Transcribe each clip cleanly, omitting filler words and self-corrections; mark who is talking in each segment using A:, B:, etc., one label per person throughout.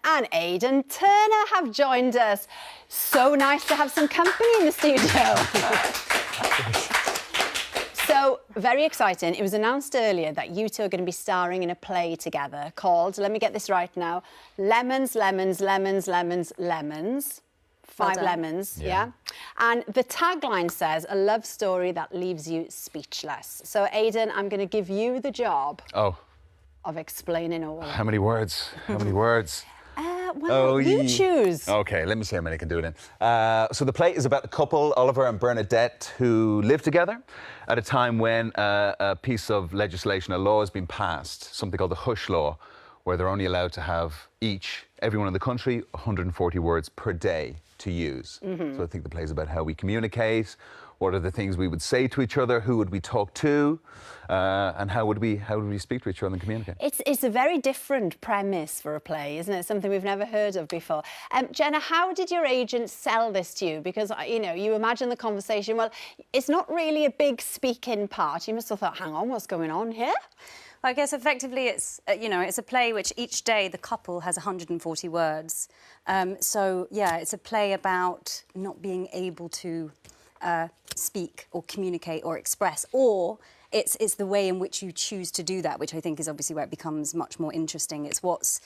A: and Aidan Turner have joined us. So nice to have some company in the studio. So, very exciting. It was announced earlier that you two are going to be starring in a play together called, let me get this right now, Lemons, Lemons, Lemons, Lemons, Lemons. Five lemons, yeah. And the tagline says, a love story that leaves you speechless. So, Aidan, I'm going to give you the job of explaining all.
B: How many words? How many words?
A: Well, you choose.
B: OK, let me see how many I can do it in. So the play is about the couple, Oliver and Bernadette, who live together at a time when a piece of legislation, a law has been passed, something called the Hush Law, where they're only allowed to have everyone in the country, 140 words per day to use. So I think the play is about how we communicate, what are the things we would say to each other, who would we talk to, and how would we speak to each other and communicate.
A: It's a very different premise for a play, isn't it? Something we've never heard of before. Jenna, how did your agent sell this to you? Because, you know, you imagine the conversation, well, it's not really a big speaking part. You must have thought, hang on, what's going on here?
C: I guess effectively it's, you know, it's a play which each day the couple has 140 words. So, yeah, it's a play about not being able to speak or communicate or express, or it's the way in which you choose to do that, which I think is obviously where it becomes much more interesting. It's what's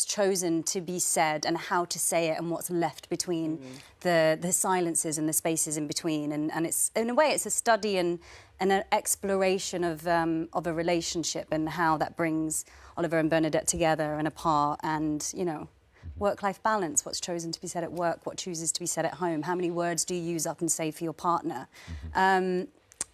C: chosen to be said and how to say it and what's left between the silences and the spaces in between. And it's, in a way, it's a study and an exploration of a relationship and how that brings Oliver and Bernadette together and apart, and, you know, work-life balance, what's chosen to be said at work, what chooses to be said at home, how many words do you use up and say for your partner?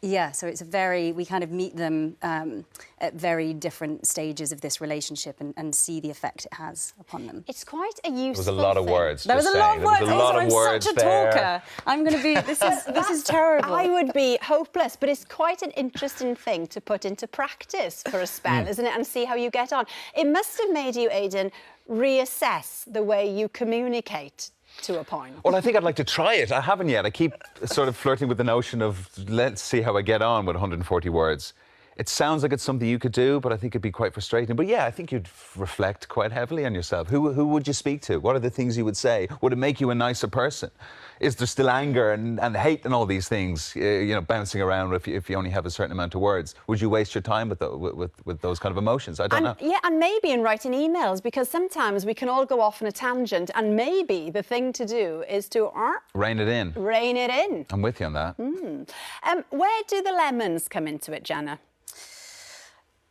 C: Yeah, so it's we kind of meet them at very different stages of this relationship and see the effect it has upon them.
A: It's quite a useful thing.
B: There was a lot of words.
C: There was a lot of words. I'm such a talker. I'm going to be, this is terrible.
A: I would be hopeless, but it's quite an interesting thing to put into practice for a spell, isn't it? And see how you get on. It must have made you, Aidan, reassess the way you communicate to a point.
B: Well, I think I'd like to try it. I haven't yet. I keep sort of flirting with the notion of let's see how I get on with 140 words. It sounds like it's something you could do, but I think it'd be quite frustrating. But yeah, I think you'd reflect quite heavily on yourself. Who would you speak to? What are the things you would say? Would it make you a nicer person? Is there still anger and hate and all these things, you know, bouncing around if you only have a certain amount of words? Would you waste your time with those kind of emotions? I don't know.
A: Yeah, and maybe in writing emails, because sometimes we can all go off on a tangent, and maybe the thing to do is to
B: rein it in.
A: Rein it in.
B: I'm with you on that.
A: Where do the lemons come into it, Jenna?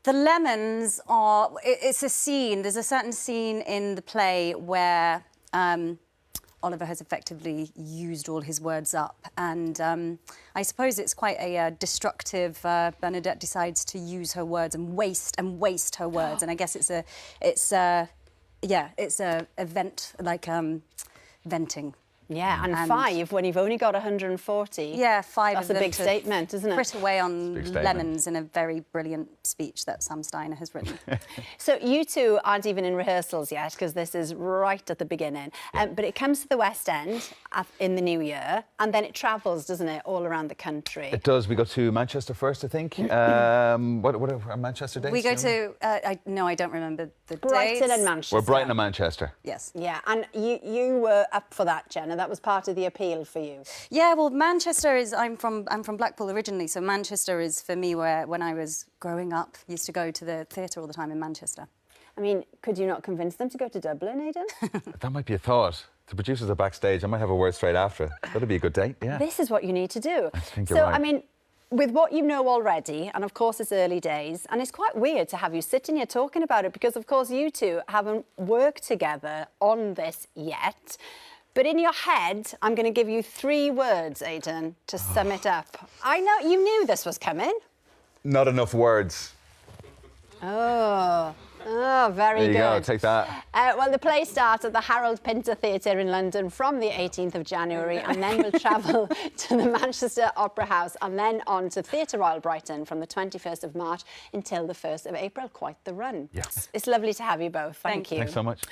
C: The lemons are... It's a scene. There's a certain scene in the play where Oliver has effectively used all his words up, and I suppose it's quite a destructive... Bernadette decides to use her words and waste her words, and I guess it's a event like venting.
A: Yeah, and 5 when you've only got 140.
C: Yeah, 5
A: That's a big statement, isn't it?
C: Crit away on lemons in a very brilliant speech that Sam Steiner has written.
A: So you two aren't even in rehearsals yet, because this is right at the beginning. But it comes to the West End in the new year, and then it travels, doesn't it, all around the country?
B: It does. We go to Manchester first, I think. What are Manchester dates?
C: We go to... no, I don't remember the dates.
A: Brighton and Manchester.
B: We're Brighton and Manchester.
C: Yes.
A: Yeah, and you were up for that, Jenna. That was part of the appeal for you.
C: Yeah, well, Manchester is... I'm from Blackpool originally, so Manchester is, for me, where when I was growing up, used to go to the theatre all the time in Manchester.
A: I mean, could you not convince them to go to Dublin, Aidan?
B: That might be a thought. The producers are backstage. I might have a word straight after. That'd be a good date, yeah.
A: This is what you need to do.
B: I think you're right.
A: I mean, with what you know already, and of course it's early days, and it's quite weird to have you sitting here talking about it, because of course you two haven't worked together on this yet. But in your head, I'm going to give you 3 words, Aidan, to sum it up. I know, you knew this was coming.
B: Not enough words.
A: Oh, very good.
B: There you go, take that.
A: Well, the play starts at the Harold Pinter Theatre in London from the 18th of January, and then we'll travel to the Manchester Opera House and then on to Theatre Royal Brighton from the 21st of March until the 1st of April. Quite the run.
B: Yes.
A: It's lovely to have you both. Thank you.
B: Thanks so much.